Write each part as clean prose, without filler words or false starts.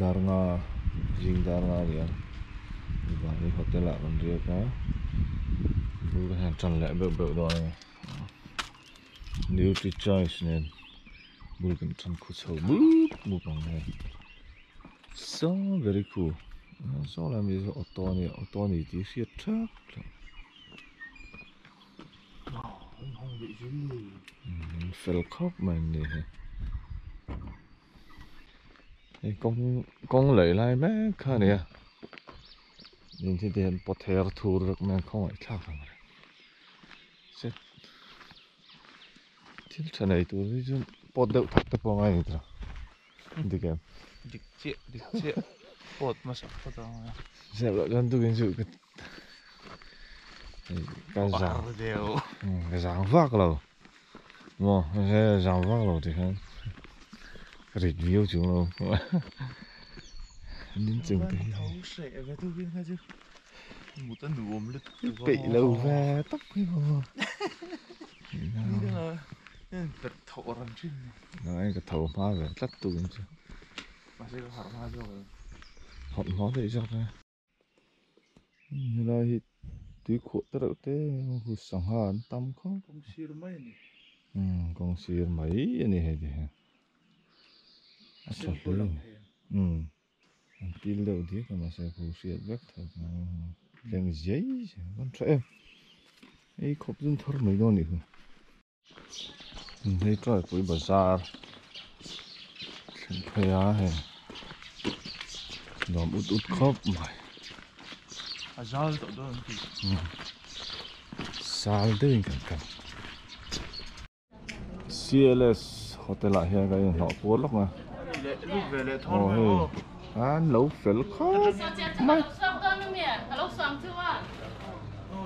Darnga jing darnga dia ba ni hotel la kan ria ka bu han chan le be do ni Nutri Choice nen bu kan chan khu chau bu bang ne so very cool so la mi auto ni ti fiat truck không bị dính mùi fel khóc mà nè con lấy lại mẹ khá nè nhìn thấy tiền bọt thèr thu được mẹ không phải khác rồi sẽ thiếu chân này tôi chứ bọt đậu thật tập vào ngay rồi đi kèm dịch chia bột mà sắp vào đó sẽ lại chân tôi kiến sự cái dáng vác rồi mà cái dáng vác rồi thì hơn review chúng luôn đến chừng cái thấu sệ về tôi biết hay chứ một tấn nuông lứt bị lâu ve tóc cái màนี่ก็เป็ดเถารันชิน nói cái thầu má về lắc tôi chứ มาใช่ก็หามาด้วย họ nó thì sao ra như là thì túi khổ tất cả thế hụt sẵn hàn tâm không ผมเชื่อไม่นี่ con xì mấy này hay gì hảเชื่อคนหลังเอง tin đầu thì còn mà sẽ phụ xì vắt thật đèn giấy con trẻ ấy khóc dân thở mấy đôi nữa đây trời cuối bazaar phải à hè nó út khóc mày อาจารย์ตัวเดิมที่ sao đấy cần CLS hotel lại hiện cái họ cuốn lắm mà ลูกเวลาทอนมา anh lâu phải khóc mày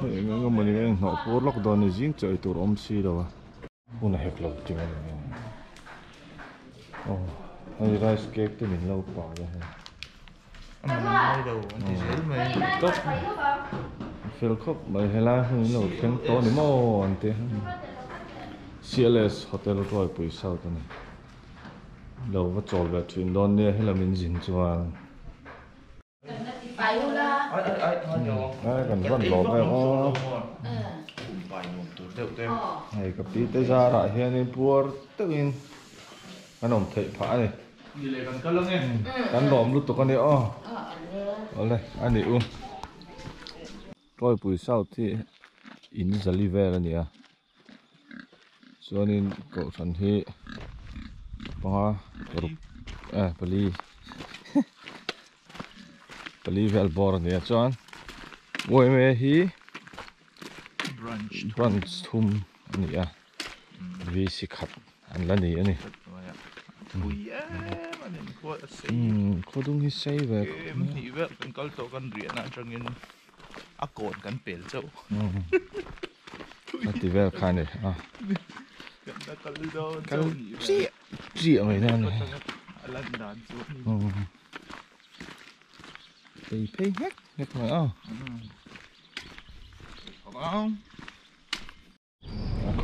cái mình cái họ cuốn lắm đó này riêng trời tụi ông xí đâu à hôm nay hết lâu chứ mà hay rice cake thì mình lâu quá rồi anhไม่ดูanh chỉ thấy mày tốt phil khóc bởi hay là hơi lâu khen to nữa mà anh thế CLS hotel rồi buổi sau thế này lâu và trộn về chuyện đó nè hay là mình dính choàng ai còn vẫn lỗ về ó hay cái tí tới ra lại hiện nay bùa tự nhiên anh ông thấy phải này đi lấy con cá lông nghe anh đóm lúc tụi con này ó ở đây anh để uống rồi buổi sau thì in ra li về là nhỉ cho nên cậu chuẩn thì bao beli về bò nhỉ cho anh ngồi mẹ hi brunch thum nhỉ vì xí khát anh là nhỉ nhỉ có đúng như say vềนี่เว้ยกันก็โตกันเรียนนะจังเงินอากอนกันเปลี่ยนเจ้า thì về khai này à cái rịa mày nè này thì phê hết hết rồi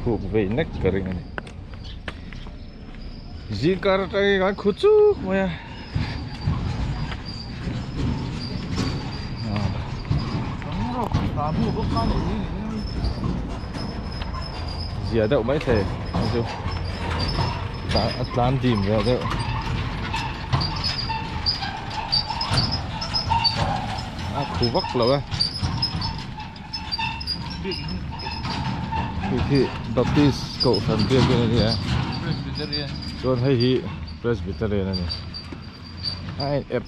khu về nách cái này gì cả cái khu chú mày gì ở đâu mấy thề Atlan tìm về đâu khu vắc lắm thì Baptist cậu thần tiên cái này nè cho thấy hi Presbyterian này ai ép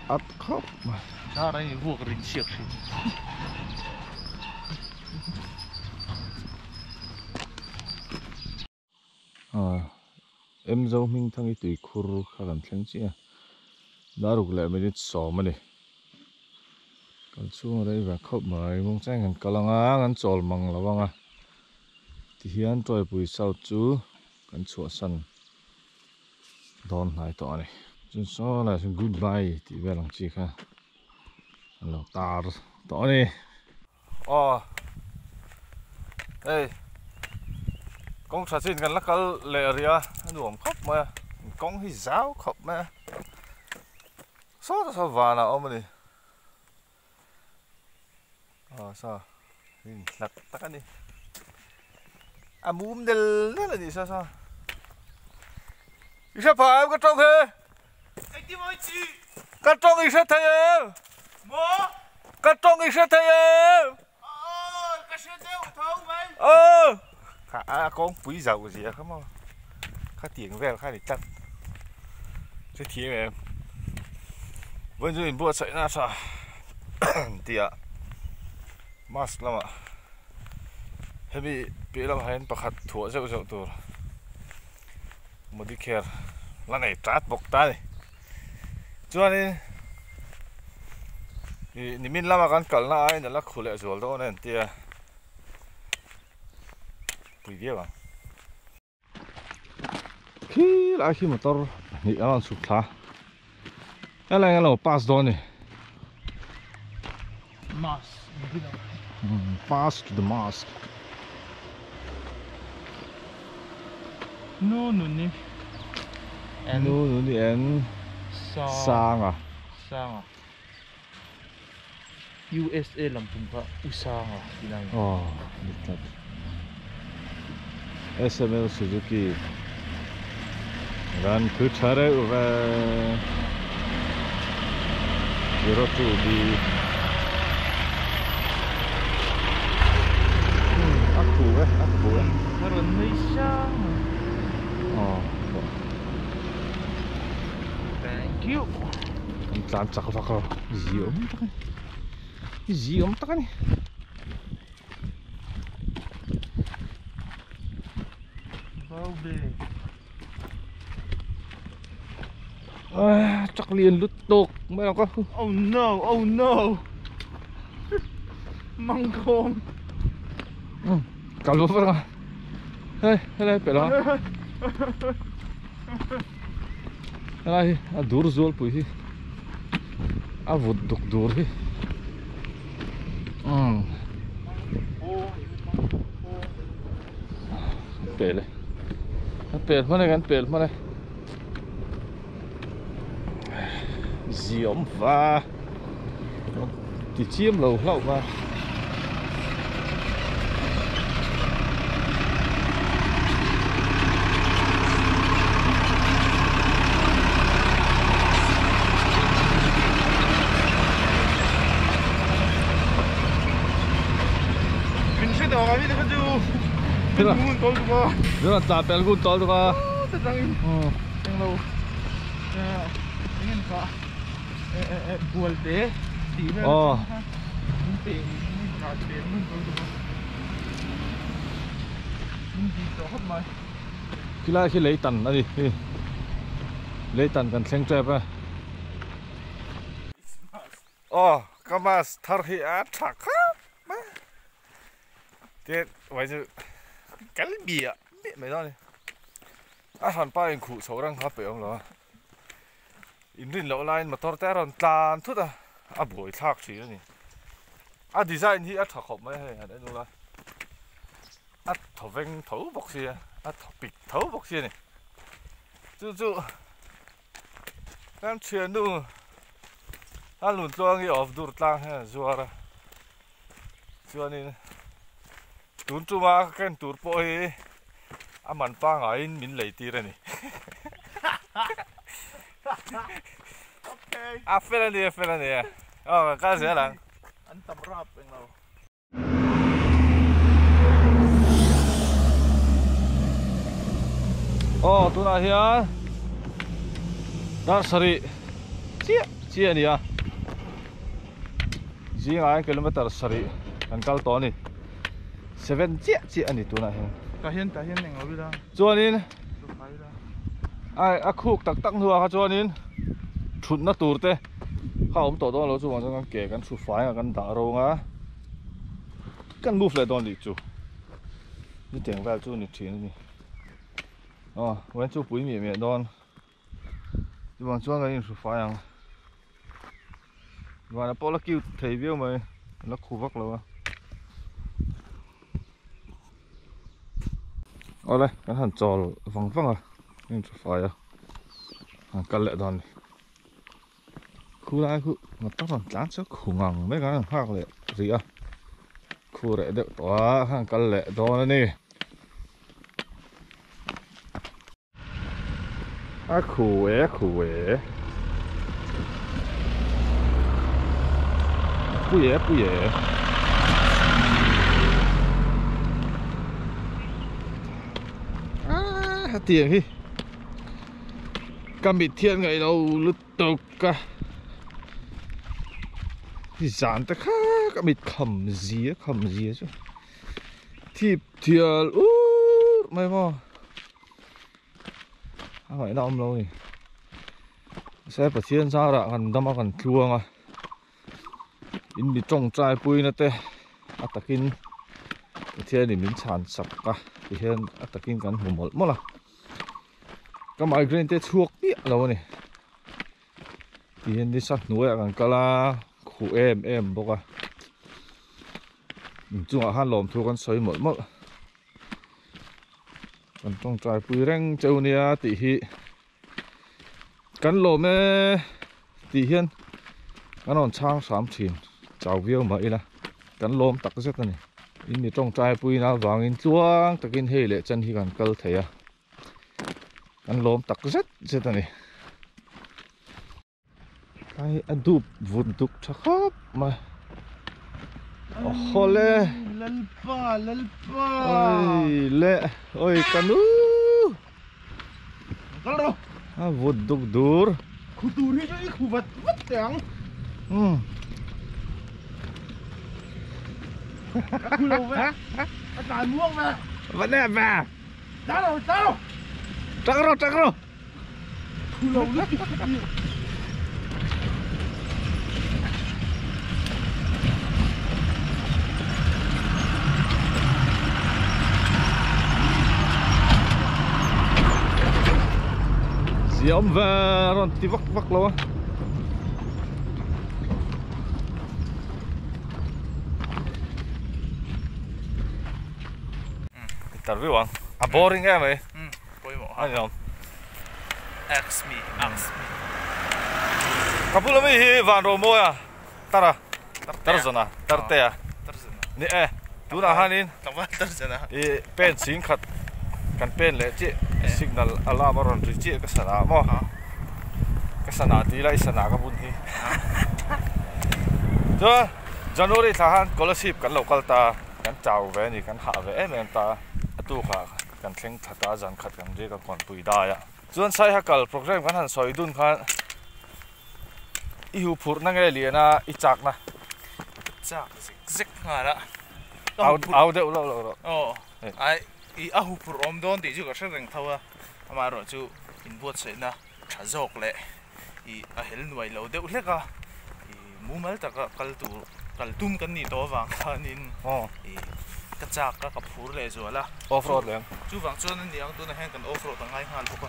at khóc mà sao đây vuông rình xiếc em dâu mình thằng ấy tùy khur khá làm thằng chị à đã rục lại mấy đứa sò mà này còn xuống đây và khóc mời mong sang ngàn cá lăng á ngàn trộn măng là vâng à thì hiện tôi buổi sau chú ngàn chuột săn đón lại tỏ này chúng số là chúng goodbye thì về lòng chi ha là tar tỏ này đây con sát sinhกันแล้วก็เลยเรียหนุ่มครบมาcon thì giáo khóc mà sao vàng nào ông này sao lật tắc anh đi múm del thế là gì sao ý sao phải em có trông thế anh tìm ơi chị có trông ý sao thấy em mỏ có trông ý sao thấy em cái xe đeo thâu vậy con quý giàu gì à không mà khá tiền về khá để chặt sẽ thiệt em vẫn rồi bữa xảy ra sao thì mas lắm ạ hay bị làm hay bắt hạt thua dạo dạoตัวmột đi khéo là này trát bọc tay cho nên ni min lama kan kalna ai na la khule zol do nen tia pui dia bang khi motor ni alan suk tha ala ngalo pass do ni mas pass to the mosque no ni no ni en sang à USA lampung pa usang bilang lihat SML Suzuki dan kucare uve Euro 2 di aku karon Malaysia thank you làm chặt vào gì ốm tắc này bao bề chắc liền lút tột mấy con oh no măng khôn cả lúa vào rồi đây phải lo đây dur zol pui vụt đục dur hi pele mà này pele mà này diễm và thì chiêm lầu mà Rất là tạp bèn gút to được à? Yang lâu ingin kok buat deh tidak mungkin kaden mungkin tốt mà khi lấy tần đó đi lấy tần cần xanh trẹp à Kamas tarhi atak thế vậy chứ cái bìa mày đó này thằng ba anh cụ số đang hấp ông rồi in rin lộ line mà tor tera tan thút buổi thác gì đó nè design hi thọ khop mấy hay đấy đúng rồi thọ veng thấu bọc gì thọ bịch thấu bọc gì này chú em chuyện luôn lùn toang cái off dur tang ha zuara cho nên tún chú mà cái tún bôi mình pa ngài mình lấy tiền này okay phê lên đi cái gì là anh tập rap bên nào tụi nào here nursery chia đi gì ngay kilometer sari kan kal to ni 7 chia ani tụi nào here tahian neng ở bên cho nên ai khúc tắc hùa cho nên chụt nó tụt thế không tổ đó nó chú mà cho con kể con chụt phải con đá rong con move lại đòn đi chú như tiếng vào chú như thế này vẫn chú bụi miệng đòn chú mà cho cái chụt phải và nó bỏ nó kêu thầy viêu mà nó khu vực rồi đây cái thằng trò vắng à nhưng chụp phải cần lệ đòn khu lai khu mà tao còn chán số khu ngang mấy cái khác lệ gì à khu lệ được quá hàng cái lệ đó nè à khu é bụi à tiền hi cầm bị thiên ngày đâu lướt tục cả thì dán ta khác cầm bị khẩm gì chứ thịt thiệt mày mò hỏi nó ông lâu nhỉ sẽ phải thiên sao đã gần đâm gần chuông à in bị trồng trái bùi nữa tê atakin thiên thì mình chán sập cả thì thiên atakin gần hùng một mất là cái máy green tê chuột biết lâu nè thì hiện đi sát núi gần cả là khu em bốc à chúng ở han lòm thu con sấy một mất còn trong trái bùi răng châu nè tỷ hi cắn lòm nè tỷ hiên cái non trang sám chín chào viêu mà là cắn lòm tắc rất này in đi trong trái bùi nào vàng in chuông tắc in hay lệ chân hi gần câu thấy à cắn lòm tắc rất này cái anh đục vụn đục chắc khóc mà ôi lệ ôi lệ ôi canu à vụn đục dur khu tu đi cho khu vật vất tiếng khu đâu vậy tài muông về vẫn đẹp mà sao chắc rồi khu đâu lắm Diễm về rồi thì vắc lâu á interview anh à boring em ấy anh không ask me kapula mi hi van ro mo ya tara zona tarte ya ni tu na hanin tama tarzana e pen sing khat kan pen le chi signal alarm ron ri chi ka sana mo ka sana ti lai sana ka bun hi cho January thahan scholarship kan local ta kan chau ve ni kan ha ve em ta atu kha kan thleng thata jan khat kan je ka kon pui da ya chuan sai hakal program kan han soi dun khan ihu phur na nge liana I chak na chak zik ngara au de lo oh ai I ahu phur om don ti ju ka sa reng thawa amaro chu in bot se na thazok le I a hel nuai lo de uleka I mumal ta ka kaltum kan ni to wang khanin I ka chak ka phur le zo la off road le chu wang chuan ni ang tu na hen kan off road ngai ngal ko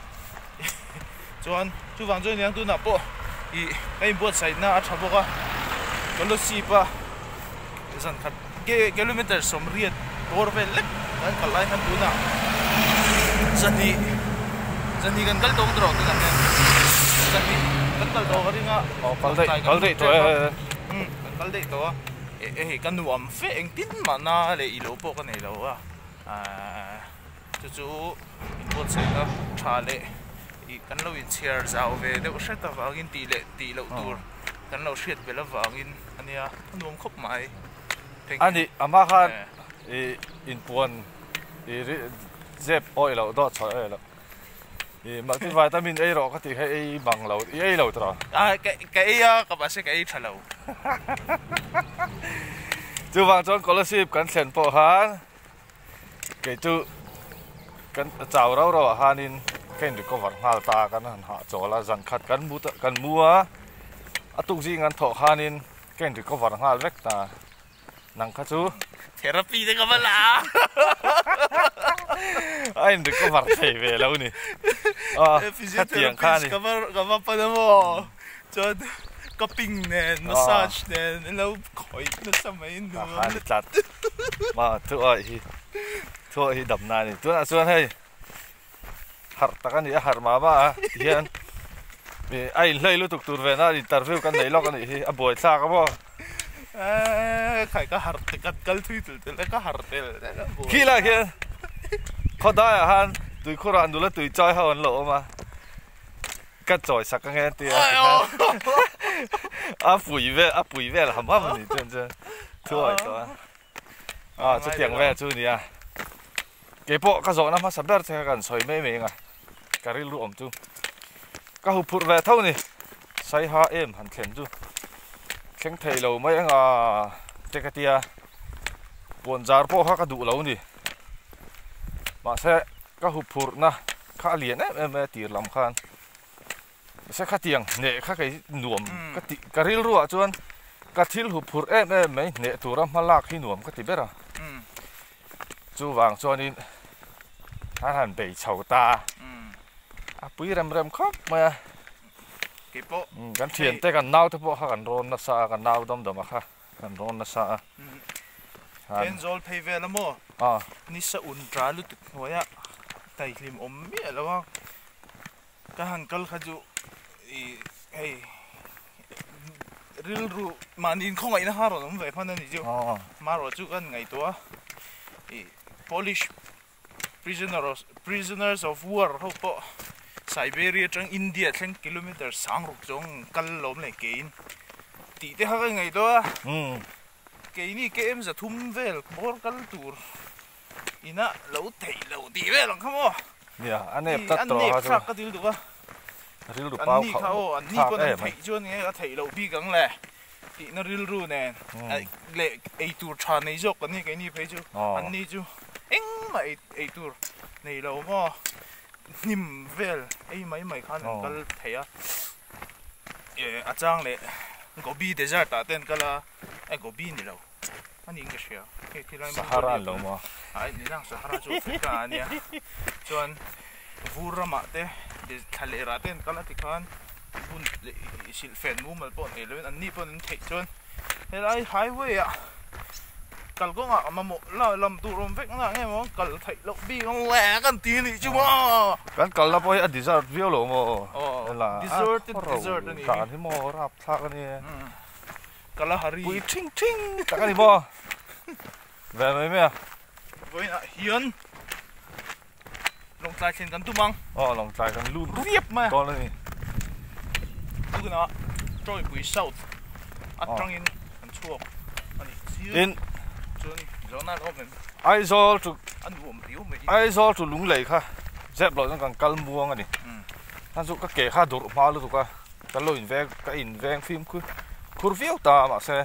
chuan chu wang chuan ni ang tu na po I kai bot side na athaboka kalo sipa zan khat kilometer somriat borvel lek kan kalai han tuna zani kan kal dong dro tu na zani kan kal do ringa kal dei to kan kal dei to kan nuam fe eng tin mana le I lo po kan nei lo chu in bot side na thale I kan lo in chair zau ve de usha ta wangin ti lo tur kan lo hriat bela wangin ania nuam khop mai ani ama khan in puan zep oil lo do choi lo multi vitamin A ro ka ti he bang lo A lo tra cái ka ba se cái thalo chu wang chon scholarship kan thlen po han ke chu kan chau ro hanin ken recover hal ta kan han ha chola zan khat kan mua atuk ji ngan tho hanin ken recover hal vek ta nang kha chu therapy de ka bala ai recover thei ve lo ni physiotherapy ka ba pa na mo chod cupping nen massage nen lo khoi na samai nu han chat ma thu hi dam na ni tu na chuan hei har ta kan ni har ma ba hian ai lấy lúc tục tur về na interview cái này lo cái này à buổi xa cái bo khai ka har te kat kal thui tul le ka har tel khi là khi khó đai à han tụi khó ăn đủ là tụi chơi hơn lộ mà cắt giỏi sắc cái nghe tiền à bùi về là hầm hầm này chân chân thôi thôi à cho tiếng về chú nè cái bộ cái giỏ nó mà sắp đặt thì cần xoay mấy mấy à cái rìu luộm chú cái hộp phụt về thâu này say ha em hẳn khen chú khen thầy lâu mấy anh à cái tia buồn jar po ha cái đủ lâu nè mà sẽ cái hộp phụt na khá liền em tiệt làm khan sẽ khá tiếng nè khá cái nuông cái rìu ruột chú anh cái thil hộp phụt em mấy nè tụi nó mà lạc khi nuông cái tiệt biết à chú vàng cho nên hắn bị chầu ta à bùi rem khóc mà cái bộ cái thiền tay cái nao thôi bộ hắn rôn nó sa cái nao đom đom à hắn rôn nó sa bên zol pay về lắm mò à ní sa un trả lúc hồi á tay lim mía lắm không cái hàng cal khaju hey real ru mà nhìn không ai nó hao rồi nó về phân nên gì chứ mà rồi chú cái ngày đó Polish prisoners of war ho po Siberia trong India 10 km sang ruk jong kal lom le kein ti te ha ngai do ke ni ke em za thum vel bor kal tur ina lo thei lo ti vel ang khamo ya ane tat to ha ka dil du ba ril du pau khao an ni ko thei chon nge ka thei lo bi gang le ti na ril ru ne le ei tur chan nei jok ani ke ni phei chu an ni chu eng mai ei tur nei lo mo nim vel ei mai khan kal theya a chang le gobi desert ta ten kala e gobi ni lo ani inga shia ke kilai ma Sahara lo mo ai ni nang Sahara chu Africa ania chuan vurama te de thale ra ten kala ti khan bun sil fen mu mal pon eleven an ni pon thei chuan helai highway a kal ko nga mamo la lam tu rom vek nga nge mo kal thei lo bi ngong le kan ti ni chu mo kan kal la poi a desert view lo mo la desert ni ta ni mo rap thak ni kala hari pui ting ting ta kan ni mo về mấy mẹ với lại hiến lòng tài trên cắn tum măng lòng tài kan luôn riệp mà con này cứ nó trôi bụi sâu ăn trong in ăn chua in chun gió na có mình ai zo tu ăn uống biểu mình ai zo tu lung lei kha dẹp lo kan kal muang ani han zu ka ke kha dur ma lu tu ka ka lo in ve ka in veng phim kur viu ta ma se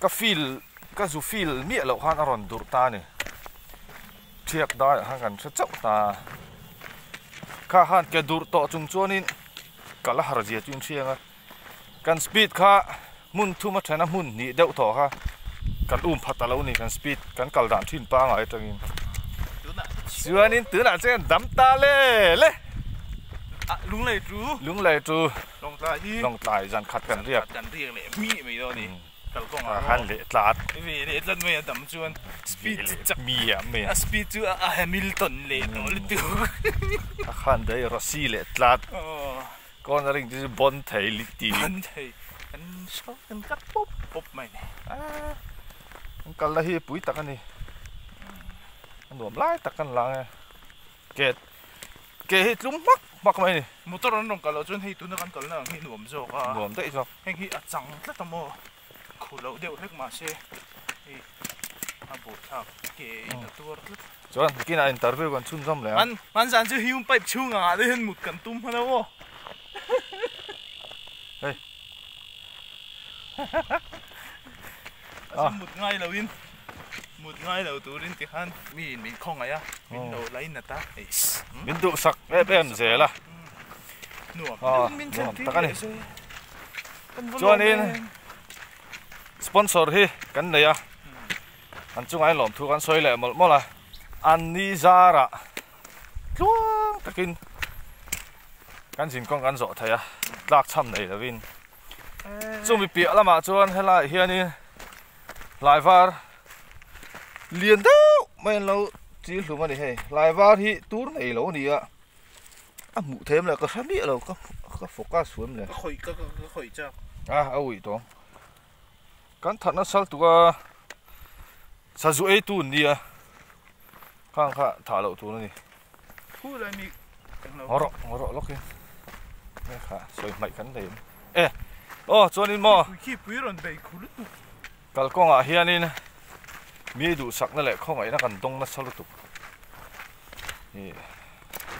ka feel ka zu feel mi lo han aron dur ta ni thiak da han kan cha chau ta ka han ke dur to chung chuanin kala har zia chung chianga kan speed kha mun thu ma thana mun ni deuh tho kha kan phatalo ni kan speed kan kal dan thin pa ngai tangin chuanin tu na chen dam ta le lung lei tu long tai jan khat kan riak le mi mai do ni kal ko nga han le tlat vi le tlat mai dam chuan speed chak mi me speed chu a Hamilton le no le tu han dei Rossi le tlat con ring đi bon thầy lịch tì bon thầy anh sao anh cắt pop mày này anh cần là hi bụi tắc anh đi anh nuông lái tắc anh lang kẹt kẹt lúng mắc mày này motor anh nông kalau chuyên hay tu nó ăn kalau nào hi nuông rồi à nuông đấy sao hay hi à chẳng rất là mò khổ lâu đều hết mà xe hi à bộ thao kẹt nó tu rất cho anh cái này interview còn chun xong rồi anh dàn chứ hiu pipe chung à đây hơn một cần tum hơn đâu đây một ngày đầu tu đến tiếng Hàn mình không ai à mình đầu lấy nè ta mình tụ sặc em dễ là mình ta cái này cho nên sponsor hi cái này à anh chung ai làm thu anh xoay lại một là anh đi ra ra luôn ta kinh cái gì con cái rõ thầy à lạc chăm này là vin chúng bị bịa lắm mà cho anh hay là hiện đi lại vào liền đâu mấy lâu chỉ lúc mà đi hay lại vào thì tú này lâu đi ạ mũ thêm là có sát địa đâu có focus xuống này cái khởi chắc ui đó cắn thật nó sao tụi sao dụ ấy tu đi à khang thả lậu tu này thu lại mi ngõ rõ lóc kia này khá soi mày cắn đấy ê cho nên mà khi quý rồi đầy khú lứt cái con à hiền nên mi đủ sắc nó lại không ấy nó cần đông nó sao lứt tục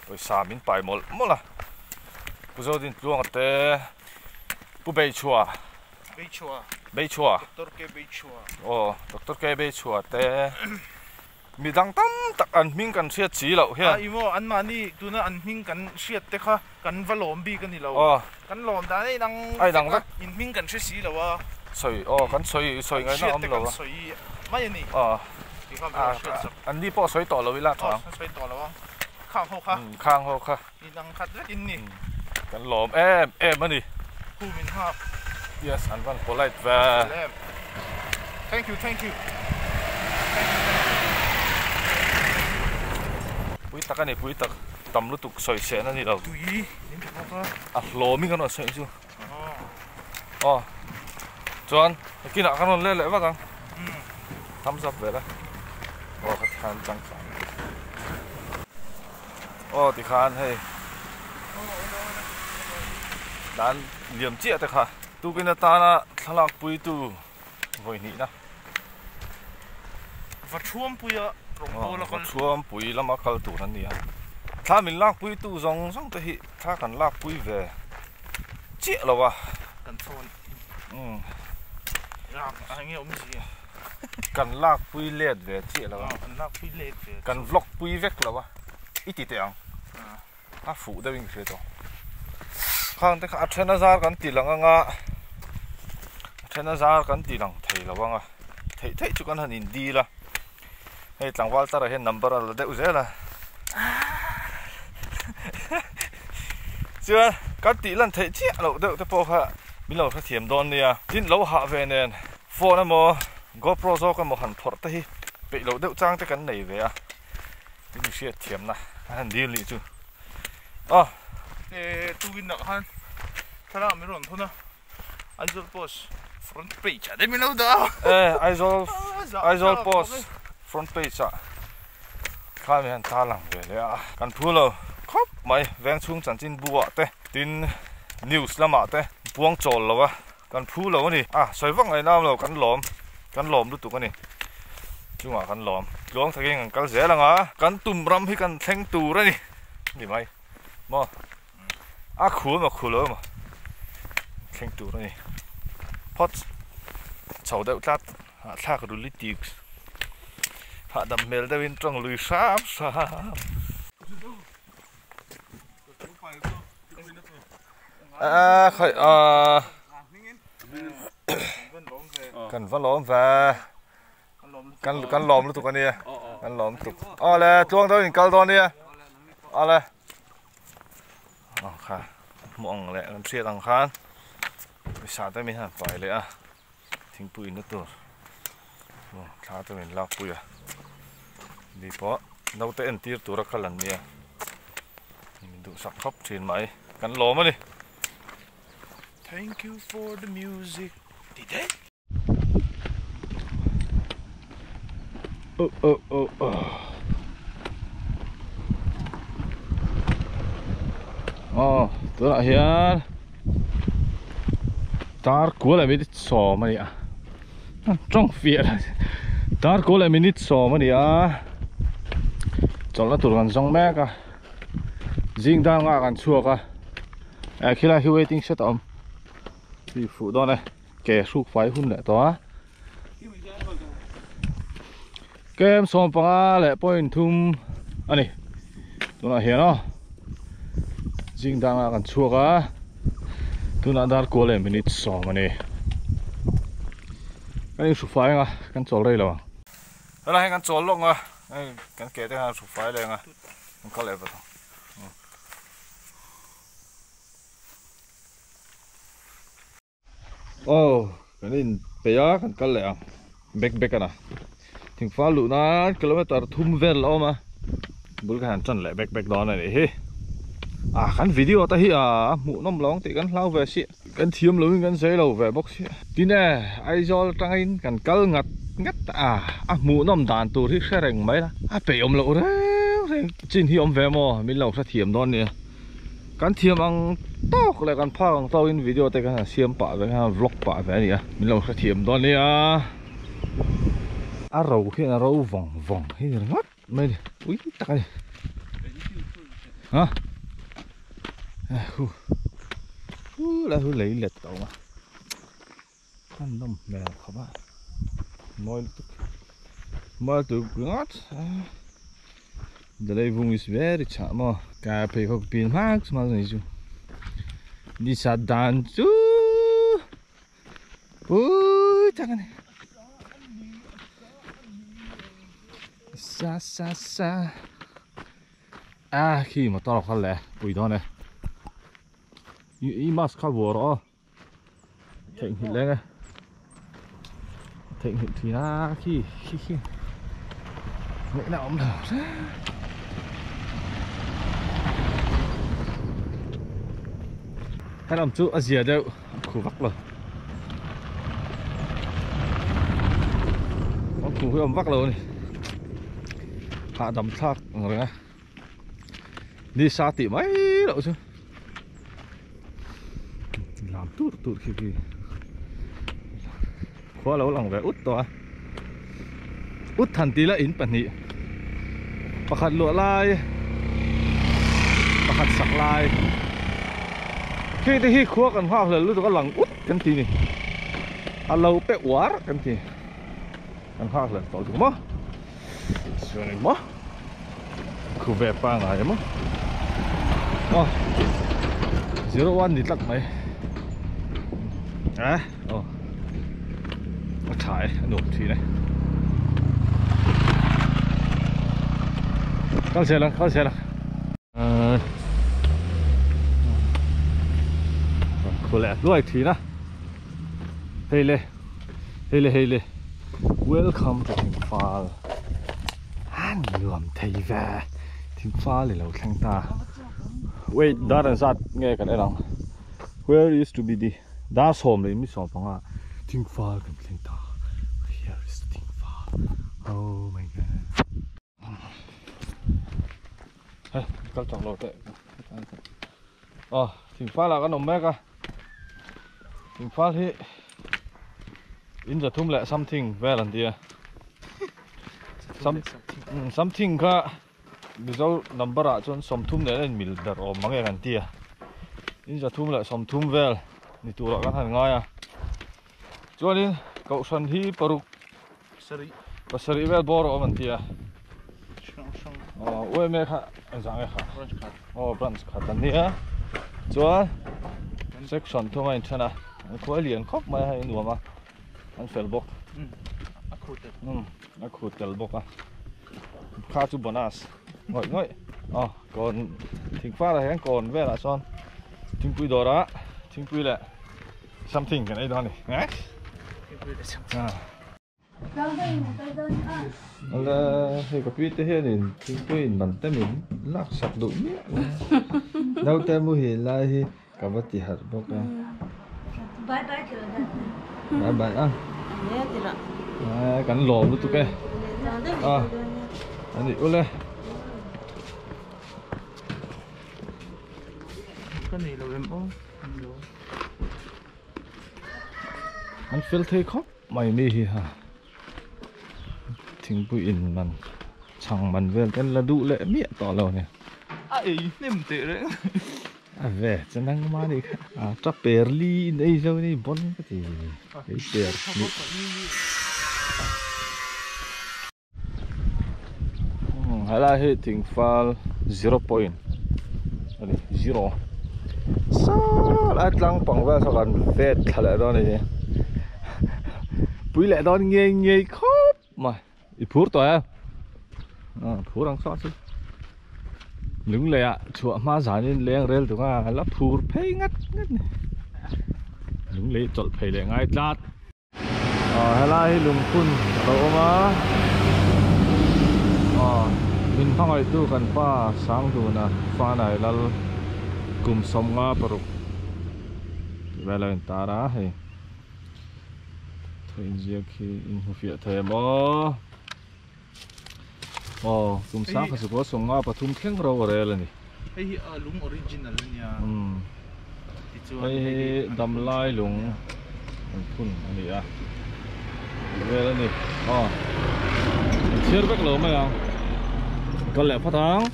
rồi xả miếng bài một là bây giờ thì luôn cái bu bay chua doctor ke bay chua doctor ke bay chua te mi dang tam tak an ming kan siat chi lo hian imo an mani tuna an ming kan siat te kha kan valom bi kan ni lo kan lom da ai dang in ming kan si lo wa soi kan soi ngai na am lo wa soi mai ni an ni po soi to lo ila thang soi to lo wa khang ho kha ni dang khat in ni kan lom em ani hu min ha yes an van polite va thank you pui tak ani pui tak tam lu tuk soi se na ni lo tui nim ka lo mi kan soi chu chuan kina kan le le wa kang thumbs up ve la khat khan chang thì khan hey dan liam chia ta kha tu kina ta na thalak pui tu voi ni na va chuam puya chuam pui lama kal tu nan nia tha min lak pui tu zong te hi tha kan lak pui ve chia lo wa kan phone anh nghe gì kan lak pui let ve chia lo wa kan lak pui let ve kan vlog pui vek lo wa iti te ang phụ da wing to khang te kha Athenazar kan ti lang anga Athenazar kan ti lang thei lawanga thei chu kan han in di la hei tlangwal tar he number la de uzela chưa kan ti lan thei chi lo de te po kha min lo kha thiam don nia tin lo ha ve nen phone mo GoPro zo kan mo han thor te hi pe lo de chang te kan nei ve a tin sia thiam na han di li chu tu win nak han thara mi ron thona aizol post front page ade mi lo da aizol post front page a kha mi han ta lang ve le a kan thu lo khop mai veng chung chan chin buwa te tin news lama te buang chol lo wa kan phu lo ni soi wang ai nam lo kan lom lu tu kan ni chunga kan lom thageng kal ze langa kan tum ram hi kan thleng tu ra ni mai mo khu lo mà khen tu rồi pot chầu đậu tát tha cái đuôi tiệp hạ đầm mèo đeo bên trong lùi sáp khởi cần văn lóm và cần lóm luôn tụi con đi cần lóm tụi là chuông thôi câu thôi đi làค่ะมองแหละมันเสียตังคันไปสาดได้ไหมฮะไปเลยทิ้งปุ๋ยนั่นตัวสาดได้ไหมลากปุ๋ยดีเพราะเราเต้นตีตัวรักขลันเนี่ยดูสักครบเชียนไหมกันหล่อมั้ยนี่ Thank you for the music ดีเด้ตัวละเฮียตาร์กูเลยไม่ได้สอมันเนี่ยจ้องเฟียร์ตาร์กูเลยไม่ได้สอมันเนี่ยจอดแล้วตัวกันสองแม่กะจิงดังกันชัวกะคิดว่าฮิวเวติ้งเซตอมที่ฝูดอนเลยแกสุกไฟหุ่นแหละตัวเกมสองปังแหละปอยทุ่มอันนี้ตัวละเฮียเนาะจิงดังกันชัวกะตัวนั้นดาร์กูเลยไม่ได้สอมันเนี่ยกันยังสุกไฟอ่ะกันจอดเลยหรออะไรกันจอดลงอ่ะกันเกะได้กันสุกไฟเลยอ่ะมันก็เลยไปต่อโอ้กันนี่เปียกันก็เลยอ่ะเบกกันนะถึงฟ้าหลุดนะกิโลเมตรทุ่มเวลเอามาบุลกันจันเลยเบกดอนเลยเฮ้ kan video ta hi mu nom long ti kan hlau ve si kan thiam lo kan sei lo ve bok si tin e ai zol tangin kan kal ngat mu nom dan tur hi sereng mai la pe om lo re chin hi om ve mo min lo sa thiam don ni kan thiam ang tok le kan phang to in video te kan siam pa ve ha vlog pa ve ni min lo sa thiam don ni ro hi ro vong hi ngat mai ui takai hả là hú lấy lệch cậu mà ăn nông mèo không á moi tụi ngót the day vùng is very chậm mà cà phê không pin max mà này chứ đi sát đàn chứ ui thằng này sa khi mà to khăn lẹ bụi đó này mas khá vừa đó thịnh hiện lên này thịnh hiện thì na khi mẹ nào ông nào hay làm chú ở dìa đâu khu vắc rồi ông khu với ông vắc rồi này hạ đầm thác rồi nè đi xa tỉ mấy độ chứ làm tụt khi khó lâu lòng về út to út thành tí là in bẩn nhị bạc hạt lụa lai bạc hạt sặc lai khi khó cần hoa là lúc đó lòng út cái gì này lâu bé quá cái gì cần hoa là tỏi đúng không sườn này mất khu về pa ngài mất zero one đi lắc mày nó thải nổ thì này con xe lắm cô lẹ đuôi thì na hey lê welcome to Thịnh Phal nhuộm thầy về Thịnh Phal lâu khang ta wait đó là sát nghe cái này nào where is to be đi đã xóm đấy mới xóm phong à Thịnh Phal cần khang ta here is Thịnh Phal oh my god hey các chọn lột đấy Thịnh Phal là cái nồng mét à Thịnh Phal thì in giờ thum lại something về lần đi something ka bizo number a chon som thum ne len mil dar o mange kan tia in za thum la som thum vel ni tu ra kan han ngai chuanin kau san hi paruk pasari vel bor o man tia oi me kha anjang kha branch kha tan nia chuan section thuma in thana khoi lian khop mai hai nuama an fel bok nó khụt tel bốc à khá chú bonus ngồi còn Thịnh Phal là hẹn còn về là son thinh quy đồ đó thinh quy là something cái này đó này nhá là thì có biết thế thì thinh quy mình tới mình lắc sập đủ nhé đâu tới mua hiện lại thì cả vật gì hạt bốc à bye à cắn lò luôn tụi cái anh đi ule cái này là em ôm anh phil thấy khóc mày mi hi hả Thịnh bụi in mình chẳng mình về cái là đủ lệ miệng tỏ lầu nè nem tệ đấy về cho năng mà đi cho perli đây rồi đi bon cái gì cái per hay là hệ Thịnh Phal 0 point này 0 sao lại lăng bằng về sao còn về thật lại đó này bụi lại đó nghe khóc mà ít phút rồi à phút đang xóa chứ lưng lẹ chùa ma giả nên leng rel tụi nga lắp phur phê ngắt này lưng lẹ chọn phê lẹ ngay chát hay là lùng phun đâu mà mình phong ai tu cần pha sáng tu na pha này là kum som nga paruk vela in tara hei thôi giờ khi in hồ phiệt thời mà kum sa ka su ko som nga pathum theng ro re la ni hei lung original nia ti chu hei dam lai lung phun ani a vela ni chiar bek lo ma yang có lẽ phát thang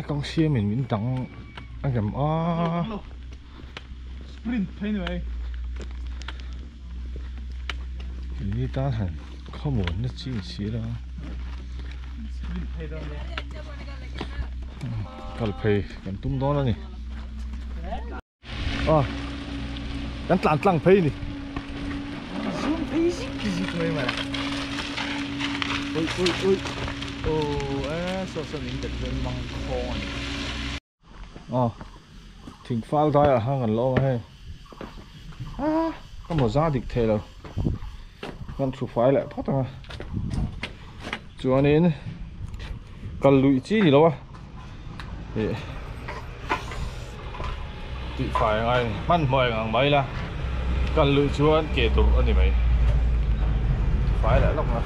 con xe mình tặng anh cầm sprint thấy này đi ta hẳn không muốn nó chỉ xí đó sprint thấy đâu cần phải cần tung đó nè gắn tlang phải nè zoom thấy gì thôi mà ôi sao mình đặt lên măng con thỉnh phao tay ở hang gần lâu hay có một giá địch thể đâu con chụp phái lại phát ra cho nên cần lụi chi gì đâu thì phải ngay mắt mỏi ngang mấy là cần lụi chúa kể tụng anh mày phải lại lắm mà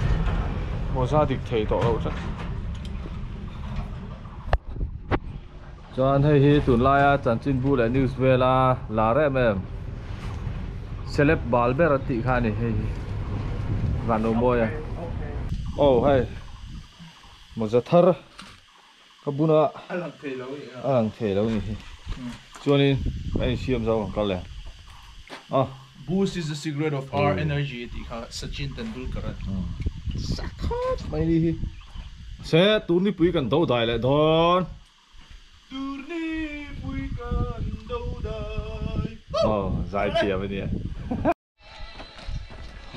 một gia đình thầy tổ đâu chắc cho anh thấy tuần lai chẳng tin bu lại news về là đấy em celeb balber tị khai này hay vạn đồ môi hay một giờ thở các bu nữa ăn thề lâu nhỉ cho nên anh xem sao còn lẽ Boost is the secret of our energy thì khá Sachin Tendulkar sakhat mày đi sẽ tụi đi bùi cần đâu đại lại đón tụi đi bùi cần đâu đại dài chia bên này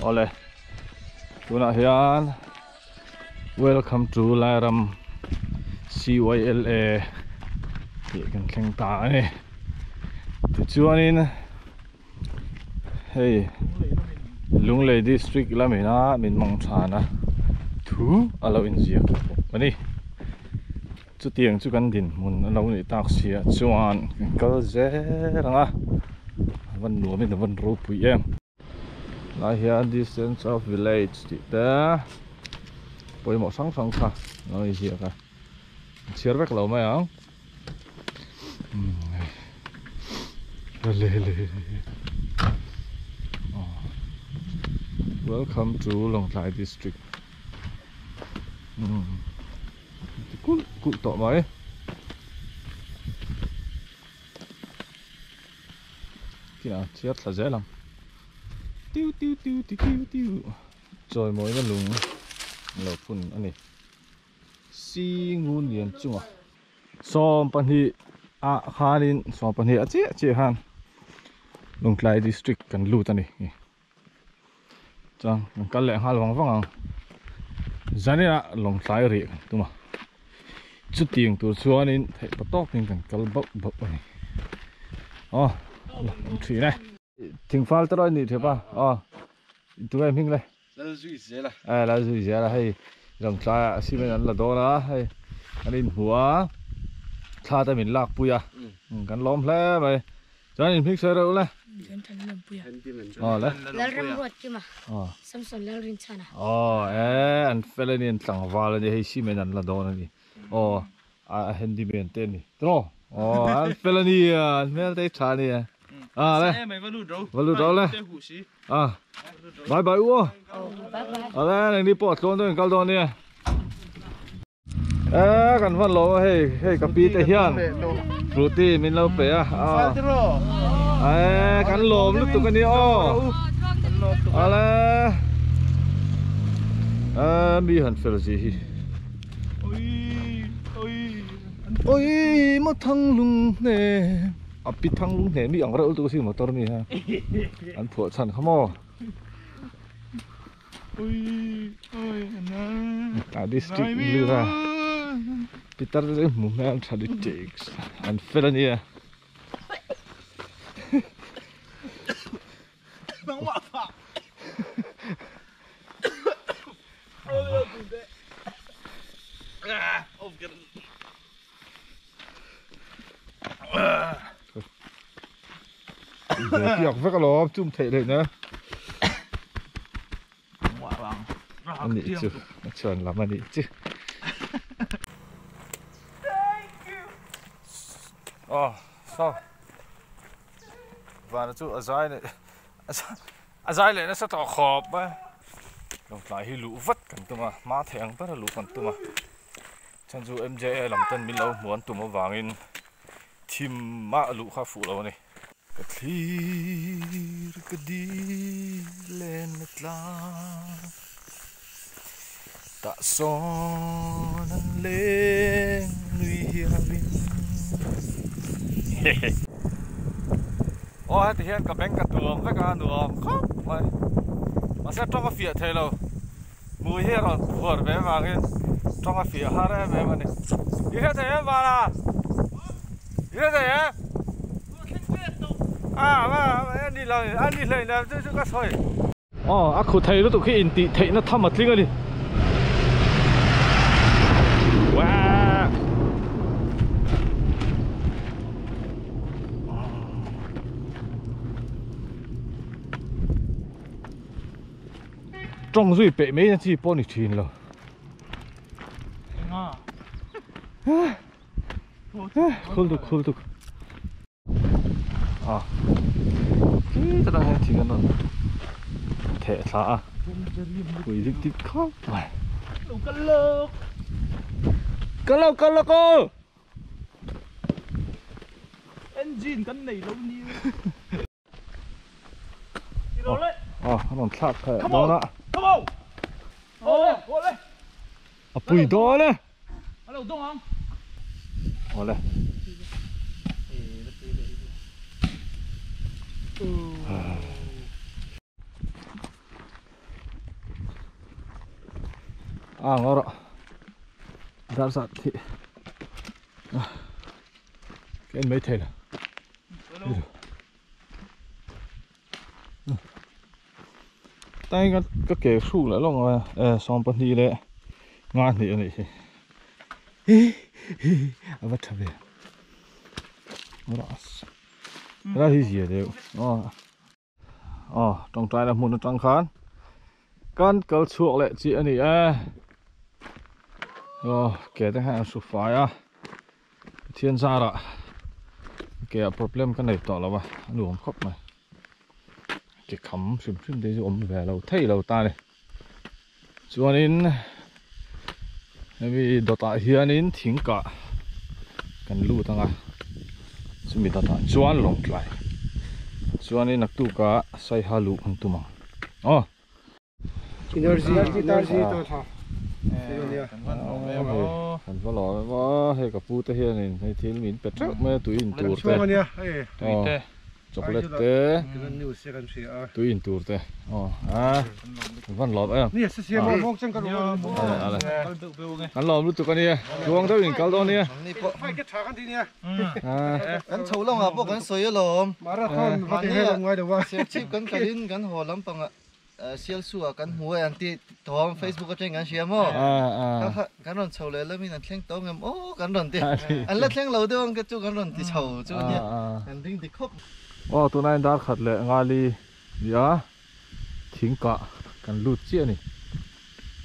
ole tụi nào hiền welcome to Lairam CYLA thì cần khen ta này tụi chúa nên hey Lung Lei district la min mong chana thu alo in zia ani chu tiang chu kan din mun alo ni tak sia chuan kal ze ranga van nu min van ro pui em la hian distance of village ti ta poi mo sang kha noi zia ka chiar vek lo mai ang le Welcome to Long Thai district. Cool tọ mấy. Kìa nào, chết là dễ lắm. Tiêu. Rồi mỗi cái lùng lột phun anh này. Si ngun liền chung à. Som pan hi khanin som pan hi che han. Long Thai district kan lu ta này. Chang kan le hal wang zania long sai ri tu ma chu tiang tu chuan in thei patok ning kan kal bok ani thri này thing fal tro ni the ba tu em hing le la zui ze la hay long sai si men la do na hay anin hua tha ta min lak puya kan lom hle mai cho nên phích sơ đâu là lalram ruột chứ mà samson lalrin chana anh phải lên yên tlang vào là hay xí men anh là đó này handyman tên này tro anh phải lên đi anh phải tới trả này đây vào đâu đây bye bye uo đây này đi bỏ con tôi cao đó nè cần phân lỗ hay cà phê tây hiền protein mình lâu bể cắn lồm lúc tụi cái này mi hẳn phải là gì ôi mất thằng lùng nè bị thằng lùng nè mi ăn rau tụi cái gì mà tao này ha anh phụ sản không mò district lưu ra Peter the moment had it takes and fell in here. để tiệc với cái lò chung thể này nữa anh đi chứ chuẩn lắm anh đi chứ sao và nó chú ở dài này nó sẽ tỏ khọp á đồng lại hi lũ vất cần tụi mà má thèn tất là lũ cần tụi mà chân dù em dễ làm tân mình lâu muốn tụi mà vàng in team má lũ khá phụ lâu này cái thlir cái đi lên nước la ta son anh lên nuôi hiền bình ôi thì hiện cả bánh cả đường với cả đường khóc vậy mà sẽ trong cái phía thế đâu mùi hết rồi vừa bé vàng lên trong cái phía hát đấy bé mà này đi hết thế em vào là đi hết thế em mà đi lời làm chứ có thôi ác khu thầy nó tụi khi in tị thầy nó thăm mặt linh rồi đi wow trong rồi bể mấy chỉ bỏ đi thuyền rồi khul được cái tao đang thì cái nó thẻ thả quỷ dịch tích khóc này cân lơ cô engine cân này lâu nhiêu nó sạt thẻ đó nè bụi đó nè đây ngon rồi ra sạt thì cái mấy thầy là tay cái kẻ sụ lại luôn rồi xong bên đi đấy ngon thì này vắt thằng về ra thì gì đấy trong trái là một nó trắng khán con cầu chuộc lại chị này kể tới hai số phải thiên gia rồi kể problem cái này tỏ là ba đủ khóc này cái khắm xìm đấy ôm về lâu thấy lâu ta này cho nên vì đợt tại hiện nên thỉnh cả cần lưu tăng chúng mình đã chuan lồng lại cho nên nặc tu cả say halu không tu mà energy to tha kan va lo he ka pu te he nin he thil min pet me tu in tur te chocolate te tu in tur te van lo em ni se se mo mo chang ka ro kan lo lu tu kan ni chuang tao in kal do ni phai ke tha kan ti ni kan chho long a bo kan soi lom marathon va te he ngai do wa se chip kan kalin kan ho lam pang sial su kan huai anti thom Facebook ka chang kan share mo kan ron chho le la min an thleng to ngam kan ron ti an la thleng lo de ong ka chu kan ron ti chho chu ni an ding ti khop tu nai dar khat le ngali ya thingka kan lut chi ani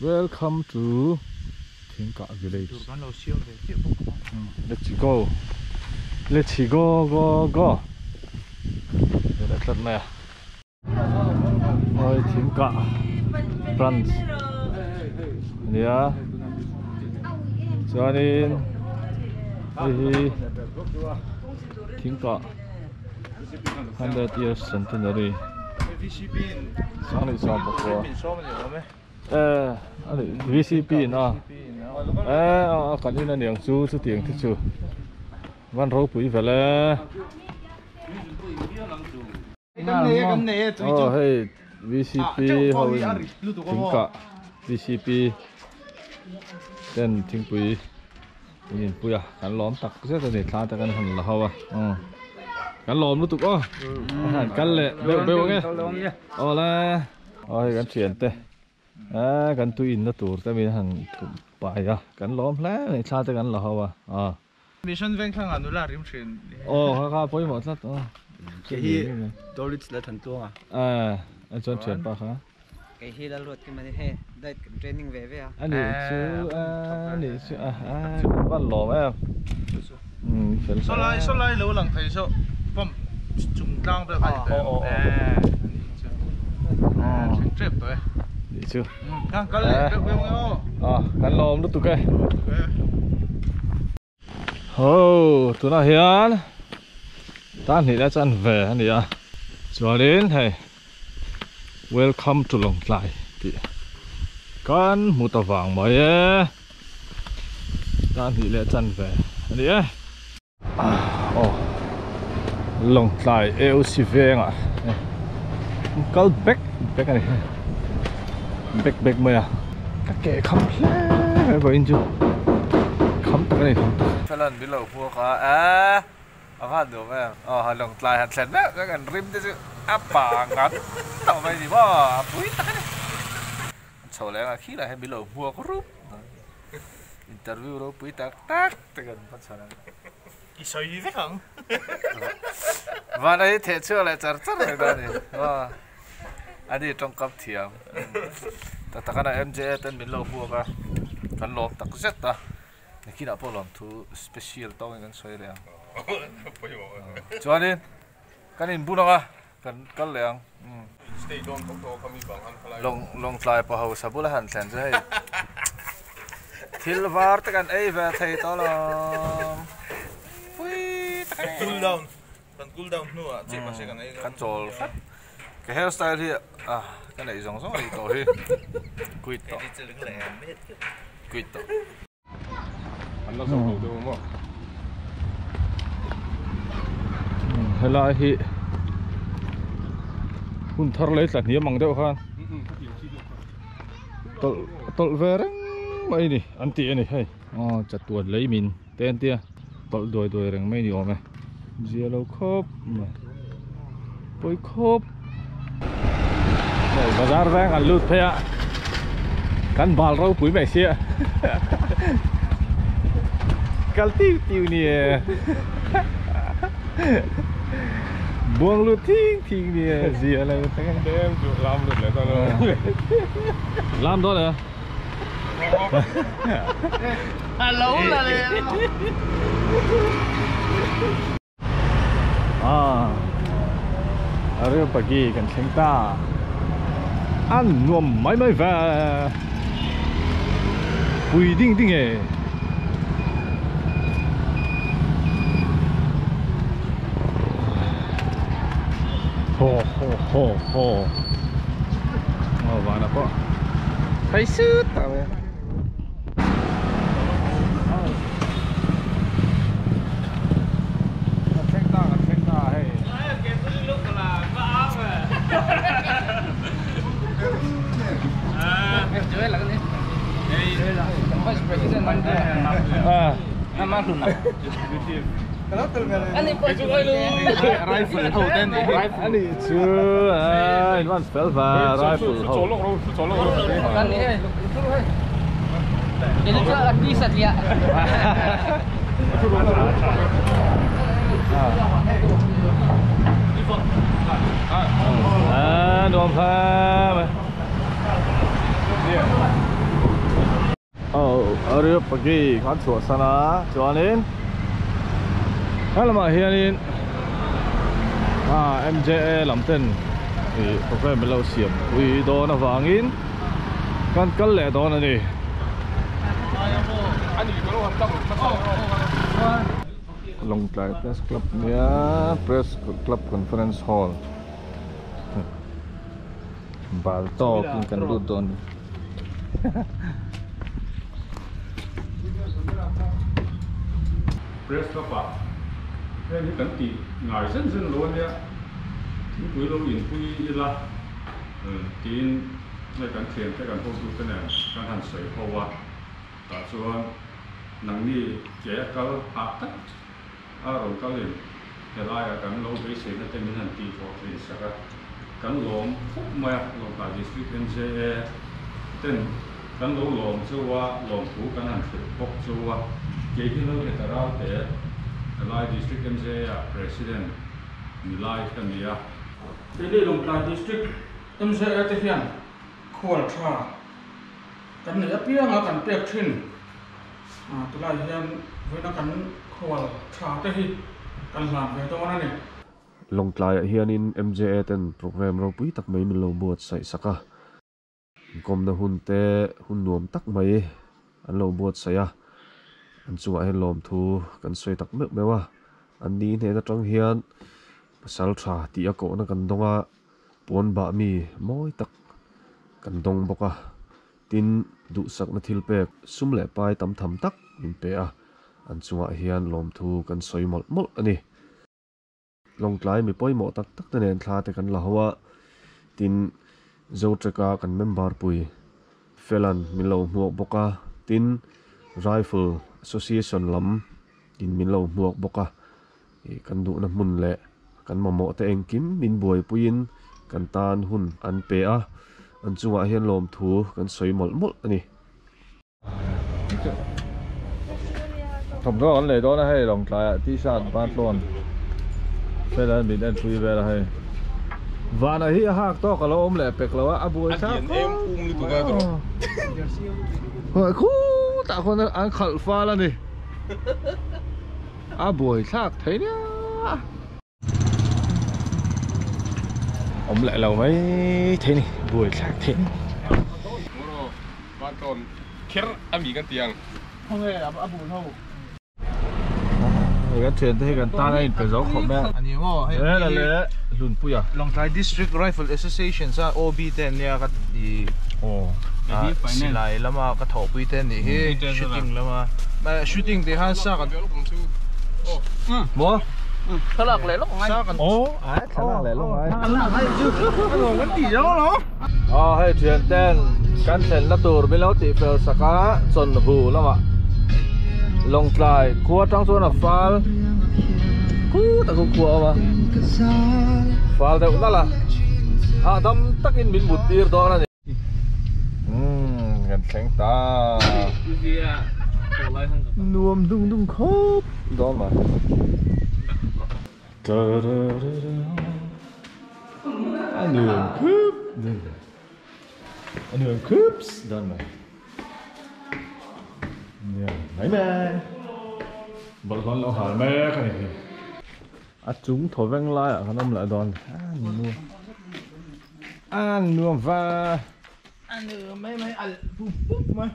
welcome to thingka village let's go let's tlat nè ôi thingka branch ya cho nên thingka 100 years centenary sang này sang bọc qua anh VCP nó cái này là niềng chú tiền thích chú văn râu bụi về là hey VCP hồi tính cả VCP tên tiếng bụi nhìn bụi hắn lõm tắc rất là để thả ta cái hành là hậu cắn lòm lúc tục cắn lệ bêu nghe là cắn chuyển tê cắn tui in nó tụt ta mình hàng bài cắn lòm lá này sao ta cắn là hậu mission veng khang anu la rim thin kha poi mo tlat cái hi Doris là thành tua anh chọn chuyện pa kha cái hi là luật cái mà thế đây training về à anh đi chú bắt lò em số lai lâu lằng thấy số bom trùng đang được hay trip rồi đi chú khang cái này được không cái lò nó tụt cái tụi nó hiền tan thì đã chân về anh đi cho đến thầy welcome to Long Tlai thì con một tờ vàng mới tan thì đã chân về anh đi Long Tlai EOC về à câu back này back mới các kẻ không lẽ vậy chứ không cái này không cho lần bị lẩu mua cả ăn được em Long Tlai hạt sen đấy cái gần rim chứ apa ngắn tao mày gì mà bụi tắc này sau này là khi là bị lẩu mua có rúp interview rồi bụi tắc từ gần bắt sau này cái sợi gì thế không và đây thế chưa lại chặt này đó này anh đi trong cặp thiam ta cái này em chơi tên bị lẩu mua cả phần lốp tắc rất ta khi nào bao làm thu special tao cái sợi này cho nên cái này bún à cái lẹng Long Tlai pa hau sabu la han sen je thil var ta kan ei ve thei to lo pui ta cool down nu a che ma se kan ei kan chol cái hairstyle hi cái này giống giống này to hi quit to anh nó xong đầu đúng không hay là hi hun thar lấy sạch nhiều măng đeo khan tol về đấy mấy nè anh tị này hay chặt tuột lấy mình tên tia tol đuổi rằng mấy điều này zero khốp bôi khốp này bazar vang ăn lụt thế ạ cắn bal rau cuối mẹ xia cal tiêu nè buông luôn thiên nè gì ở đây thấy anh em làm được lại tao làm đó nè lâu là ở pagi kan sengta ăn nuông mấy về quy định ấy ho và nó có thấy sứt tao rifle hậu tên anh đi chưa advance spell và rifle hậu kan ni ini tu lagi saja đồn pha ở đây pagi kan suasana jualin kalau mah hianin MJE làm tên thì program lâu xiêm vì đó là vangin kan kal lệ đó này Long Tlai Press Club ya Press Club Conference Hall balto kan ludon Press Club cái này cần tỉ ngài dân luôn đấy những quý lâu in quý là tinในการเขียนในการพูดคุยกันเนี่ยการหันสวยเพราะว่าแต่ส่วนหนังนี้เจ๊ก็หักกันเราก็เลยแต่ละการเราไปเสียนั่นเป็นหันตีพอเป็นสักการลมพุ่งมาลงจากดิสทริกเป็นเจ๊เต้นการลมจะว่าลมผูกันหันสวยพกจะว่าเก cái lâu cái tao thế Lai district MCA president Lai cái này à cái này Long Lai district MCA thế hiện khóa tra cái này áp dụng ở cái bếp thìn từ Lai hiện với nó cái khóa tra thế hi cái làm về đó này Long Lai hian in MCA ten program ro pui tak mai min lo buat sai saka kom na hun te hun nuam tak mai an lo buat sai a an chunga hen lom thu kan soi tak mek mewa an ni ne na tang hian pasal tha ti a ko na kan donga pon ba mi moi tak kan dong boka tin du sak na thil pek sum le pai tam tham tak min pe a an chunga hian lom thu kan soi mol mol ani Long Lai mi poi mo tak tak te nen thla te kan la hawa tin zo treka kan member pui felan min lo muak boka tin rifle association lam tin min lo muak boka kan du na mun le kan mo te engkim min buai puin kan tan hun an pe a an chunga hian lom thu kan soi mol mol ani thom do an le do na hei Long Lai ti san ban lon felan min an pui ve la hei vana hi hak to ka lo om le pek lo a buai sa em ni tu ga to khu ta kon an khal fa la ni a buai thak thei nia om lại lâu mấy thế này buổi thak thế ban ton ker ami kan tiang không hề à buồn không cái thuyền thế gần ta này phải giấu khẩu mẹ anh em ơi thế là lẽ lùn pui à Long Lai District Rifle Association sa OB10 nha cái gì lại lama cái thổ pui tên thì shooting lama mà shooting thì han sa cái mua thật là lẽ lúc ngay sa cái thật là lẽ lúc ngay rồi vẫn tỉ đó nó hay thuyền tên căn thuyền là tour bên lâu tỉ phèo saka chọn hù lắm ạ Long Lai cua trong số là phal cua ta cua mà phal đây cũng là đâm tắc in mình một tia đó là gì gần sáng ta nuông đung đung khóc đó mà anh đường cướp đó mà mấy mẹ bật con lâu hả mẹ cái này chúng thổi vang lai à con lại đòn ăn nuông và anh nữa mấy ăn búp mấy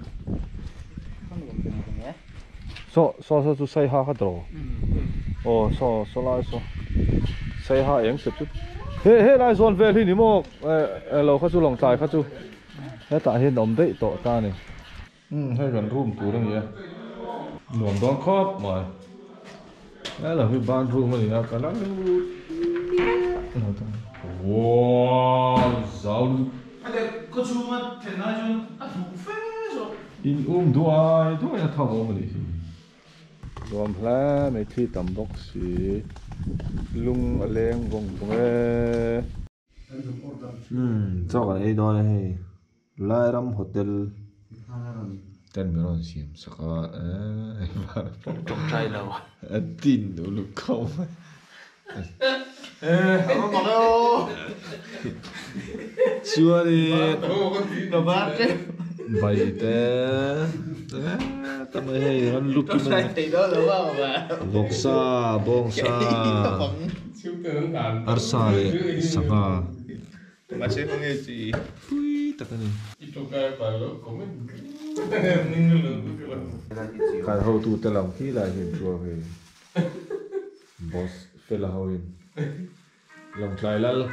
so tu say ha khát rồi so lai so say ha yếm chụp chút he lai zon về thì mo lâu khát chu Long Lai khát chu he tại hiện ổn đấy tổ ta này hay gần room tủ đó nhỉ nuông đón khóp mà đó là cái ban room này nó cả lắm wow giàu 근데 그 주문 되나 좀 부페죠. in đuôi là thằng ông này gồm lá mấy thi tầm bốc xì lung ở lên vòng vòng cho cái ấy đó này Lai Ram Hotel tên mình nói gì sao có Trong trai đâu tin đủ lục không không có đâu chưa đi nó bát chứ vậy thế tao mới hay hắn lúc trong trai thì đó đúng không mà vọc sa bong sa arsa le sanga mà sẽ không nghe gì ui tất cả này itu cái phải lo komen khai hậu tu tê lòng khi là hiện chùa về boss phê là hậu hiện lòng trai lal